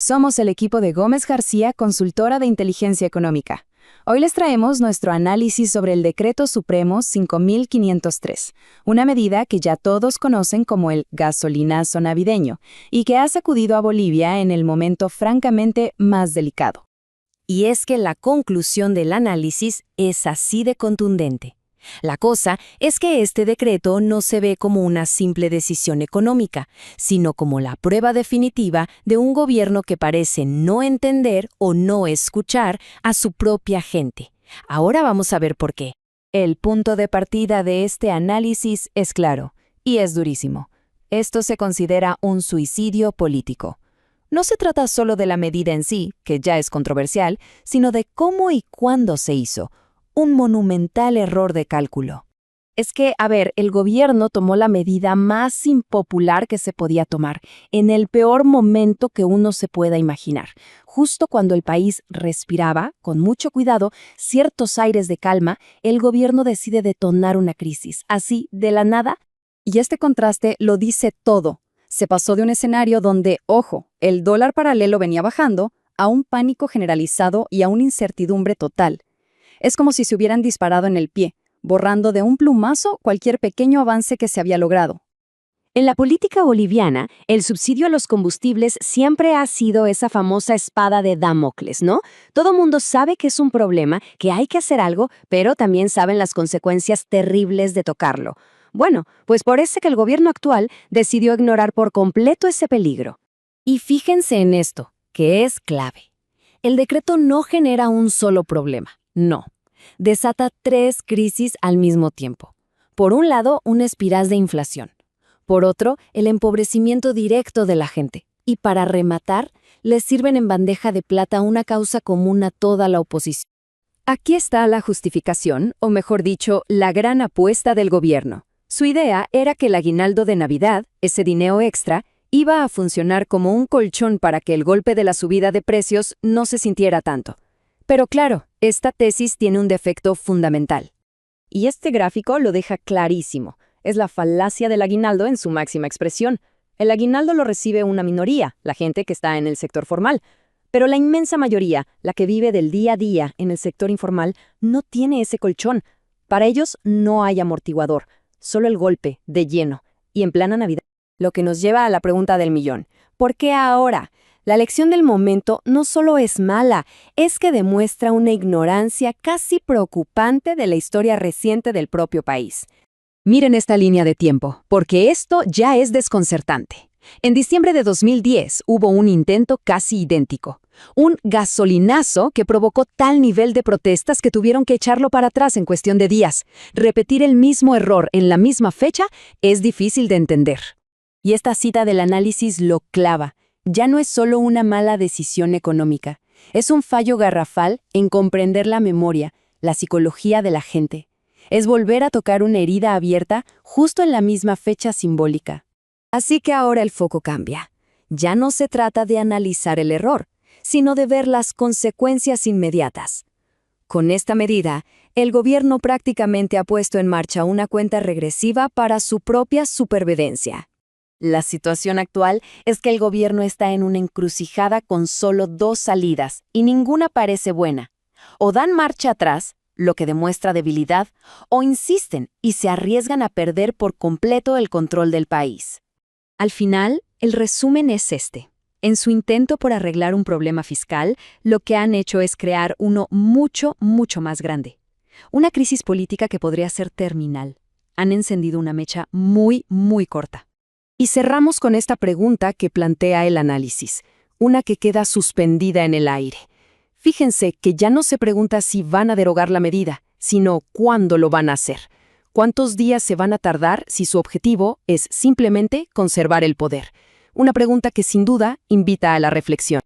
Somos el equipo de Gómez García, consultora de inteligencia económica. Hoy les traemos nuestro análisis sobre el Decreto Supremo 5503, una medida que ya todos conocen como el gasolinazo navideño y que ha sacudido a Bolivia en el momento francamente más delicado. Y es que la conclusión del análisis es así de contundente. La cosa es que este decreto no se ve como una simple decisión económica, sino como la prueba definitiva de un gobierno que parece no entender o no escuchar a su propia gente. Ahora vamos a ver por qué. El punto de partida de este análisis es claro, y es durísimo. Esto se considera un suicidio político. No se trata solo de la medida en sí, que ya es controversial, sino de cómo y cuándo se hizo. Un monumental error de cálculo. Es que, el gobierno tomó la medida más impopular que se podía tomar, en el peor momento que uno se pueda imaginar, justo cuando el país respiraba, con mucho cuidado, ciertos aires de calma, el gobierno decide detonar una crisis, así, de la nada. Y este contraste lo dice todo. Se pasó de un escenario donde, ojo, el dólar paralelo venía bajando, a un pánico generalizado y a una incertidumbre total. Es como si se hubieran disparado en el pie, borrando de un plumazo cualquier pequeño avance que se había logrado. En la política boliviana, el subsidio a los combustibles siempre ha sido esa famosa espada de Damocles, ¿no? Todo mundo sabe que es un problema, que hay que hacer algo, pero también saben las consecuencias terribles de tocarlo. Bueno, pues parece que el gobierno actual decidió ignorar por completo ese peligro. Y fíjense en esto, que es clave. El decreto no genera un solo problema. No, desata 3 crisis al mismo tiempo. Por un lado, una espiral de inflación. Por otro, el empobrecimiento directo de la gente. Y para rematar, les sirven en bandeja de plata una causa común a toda la oposición. Aquí está la justificación, o mejor dicho, la gran apuesta del gobierno. Su idea era que el aguinaldo de Navidad, ese dinero extra, iba a funcionar como un colchón para que el golpe de la subida de precios no se sintiera tanto. Pero claro, esta tesis tiene un defecto fundamental. Y este gráfico lo deja clarísimo. Es la falacia del aguinaldo en su máxima expresión. El aguinaldo lo recibe una minoría, la gente que está en el sector formal. Pero la inmensa mayoría, la que vive del día a día en el sector informal, no tiene ese colchón. Para ellos no hay amortiguador, solo el golpe, de lleno, y en plena Navidad. Lo que nos lleva a la pregunta del millón. ¿Por qué ahora? La lección del momento no solo es mala, es que demuestra una ignorancia casi preocupante de la historia reciente del propio país. Miren esta línea de tiempo, porque esto ya es desconcertante. En diciembre de 2010 hubo un intento casi idéntico. Un gasolinazo que provocó tal nivel de protestas que tuvieron que echarlo para atrás en cuestión de días. Repetir el mismo error en la misma fecha es difícil de entender. Y esta cita del análisis lo clava. Ya no es solo una mala decisión económica, es un fallo garrafal en comprender la memoria, la psicología de la gente. Es volver a tocar una herida abierta justo en la misma fecha simbólica. Así que ahora el foco cambia. Ya no se trata de analizar el error, sino de ver las consecuencias inmediatas. Con esta medida, el gobierno prácticamente ha puesto en marcha una cuenta regresiva para su propia supervivencia. La situación actual es que el gobierno está en una encrucijada con solo 2 salidas y ninguna parece buena. O dan marcha atrás, lo que demuestra debilidad, o insisten y se arriesgan a perder por completo el control del país. Al final, el resumen es este. En su intento por arreglar un problema fiscal, lo que han hecho es crear uno mucho, mucho más grande. Una crisis política que podría ser terminal. Han encendido una mecha muy, muy corta. Y cerramos con esta pregunta que plantea el análisis, una que queda suspendida en el aire. Fíjense que ya no se pregunta si van a derogar la medida, sino cuándo lo van a hacer. ¿Cuántos días se van a tardar si su objetivo es simplemente conservar el poder? Una pregunta que sin duda invita a la reflexión.